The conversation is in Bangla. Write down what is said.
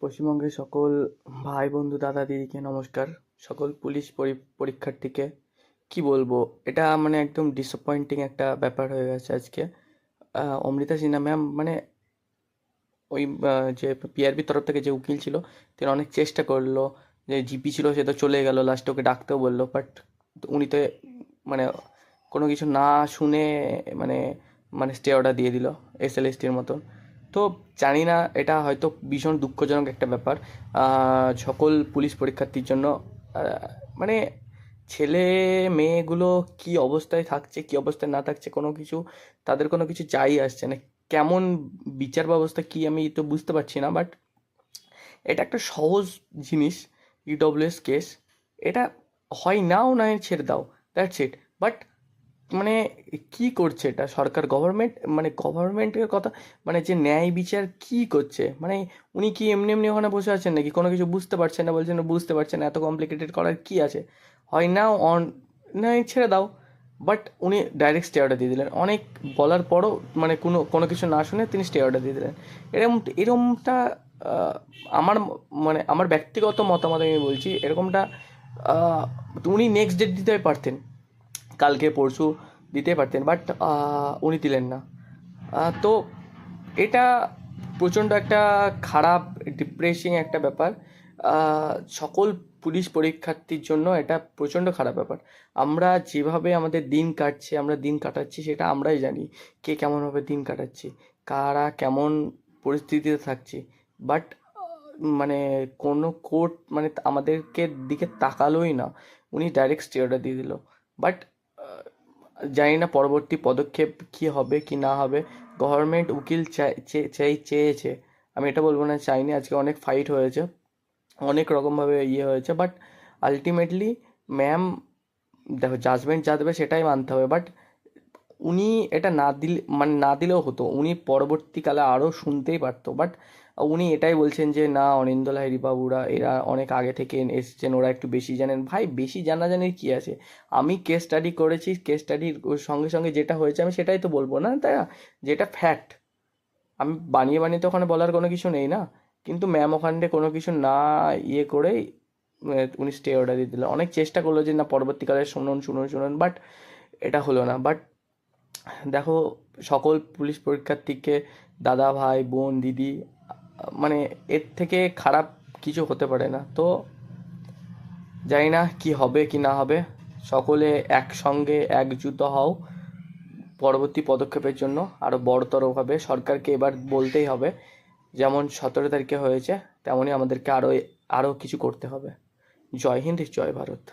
পশ্চিমবঙ্গের সকল ভাই বন্ধু দাদা দিদিকে নমস্কার। সকল পুলিশ পরীক্ষার্থীকে কি বলবো, এটা মানে একদম ডিসঅ্যাপয়েন্টিং একটা ব্যাপার হয়ে গেছে আজকে। অমৃতা সিনহা ম্যাম মানে ওই যে পিআরবির তরফ থেকে যে উকিল ছিল, তিনি অনেক চেষ্টা করলো। যে জিপি ছিল সে তো চলে গেল, লাস্টে ওকে ডাকতেও বললো, বাট উনি তো মানে কোনো কিছু না শুনে মানে মানে স্টে অর্ডার দিয়ে দিল এসএলএসটির মতো। তো জানি না, এটা হয়তো ভীষণ দুঃখজনক একটা ব্যাপার সকল পুলিশ পরীক্ষার্থীর জন্য। মানে ছেলে মেয়েগুলো কি অবস্থায় থাকছে কি অবস্থায় না থাকছে কোনো কিছু, তাদের কোনো কিছু যাই আসছে না। কেমন বিচার ব্যবস্থা কি আমি তো বুঝতে পারছি না, বাট এটা একটা সহজ জিনিস, ইডব্লিউএস কেস। এটা হয় নাও নয় ছেড়ে দাও, দ্যাটস ইট। বাট মানে কি করছে এটা সরকার, গভর্নমেন্ট, মানে গভর্নমেন্টের কথা, মানে যে ন্যায় বিচার কি করছে, মানে উনি কি এমনি এমনি ওখানে বসে আছেন নাকি? কোনো কিছু বুঝতে পারছেন না, বলছেন বুঝতে পারছেন না, এত কমপ্লিকেটেড করার কি আছে? হয় না অন নয় ছেড়ে দাও। বাট উনি ডাইরেক্ট স্টে অর্ডার দিয়ে দিলেন, অনেক বলার পরও মানে কোনো কোনো কিছু না শুনে তিনি স্টে অর্ডার দিয়ে দিলেন। এরকমটা আহ, আমার মানে আমার ব্যক্তিগত মতামত আমি বলছি, এরকমটা আহ, উনি নেক্সট ডেট দিতে পারতেন, কালকে পরশু দিতে পারতেন, বাট উনি দিলেন না। তো এটা প্রচণ্ড একটা খারাপ ডিপ্রেসিং একটা ব্যাপার। সকল পুলিশ পরীক্ষার্থীর জন্য এটা প্রচণ্ড খারাপ ব্যাপার। আমরা যেভাবে আমাদের দিন কাটছে, আমরা দিন কাটাচ্ছি সেটা আমরাই জানি, কে কেমনভাবে দিন কাটাচ্ছি, কারা কেমন পরিস্থিতিতে থাকছি। বাট মানে কোনো কোর্ট মানে আমাদেরকে দিকে তাকালোই না, উনি ডাইরেক্ট স্টে অর্ডার দিয়ে দিল। বাট জানি না পরবর্তী পদক্ষেপ কি হবে কি না হবে। গভর্নমেন্ট উকিল চেয়েছে, আমি এটা বলবো না চাইনি, আজকে অনেক ফাইট হয়েছে, অনেক রকমভাবে হয়েছে, বাট আলটিমেটলি ম্যাম দেখো জাজমেন্ট যা দেবে সেটাই মানতে হবে। বাট উনি এটা না দিলে মানে না দিলেও হতো, উনি পরবর্তীকালে আরও শুনতেই পারতো। বাট উনি এটাই বলছেন যে না, অনিন্দ্য লাহিড়ী বাবুরা এরা অনেক আগে থেকে এসেছেন, ওরা একটু বেশি জানেন। ভাই বেশি জানাজানির কী আছে? আমি কেস স্টাডি করেছি, কেস স্টাডির সঙ্গে সঙ্গে যেটা হয়েছে আমি সেটাই তো বলবো না, তাই না? যেটা ফ্যাক্ট, আমি বানিয়ে বানিয়ে তো ওখানে বলার কোনো কিছু নেই না। কিন্তু ম্যাম ওখানে কোনো কিছু না করেই উনি স্টে অর্ডার দিয়ে দিলেন। অনেক চেষ্টা করলো যে না পরবর্তীকালে শুনুন শুনুন শুনুন, বাট এটা হলো না। বাট দেখো, সকল পুলিশ পরীক্ষার্থীকে দাদা ভাই বোন দিদি, মানে এর থেকে খারাপ কিছু হতে পারে না। তো জানি না কি হবে কি না হবে, সকলে একসঙ্গে একজুট হও পরবর্তী পদক্ষেপের জন্য। আরও বড়তরভাবে সরকারকে এবার বলতেই হবে, যেমন 17 তারিখে হয়েছে তেমনই আমাদেরকে আরও আরও কিছু করতে হবে। জয় হিন্দ, জয় ভারত।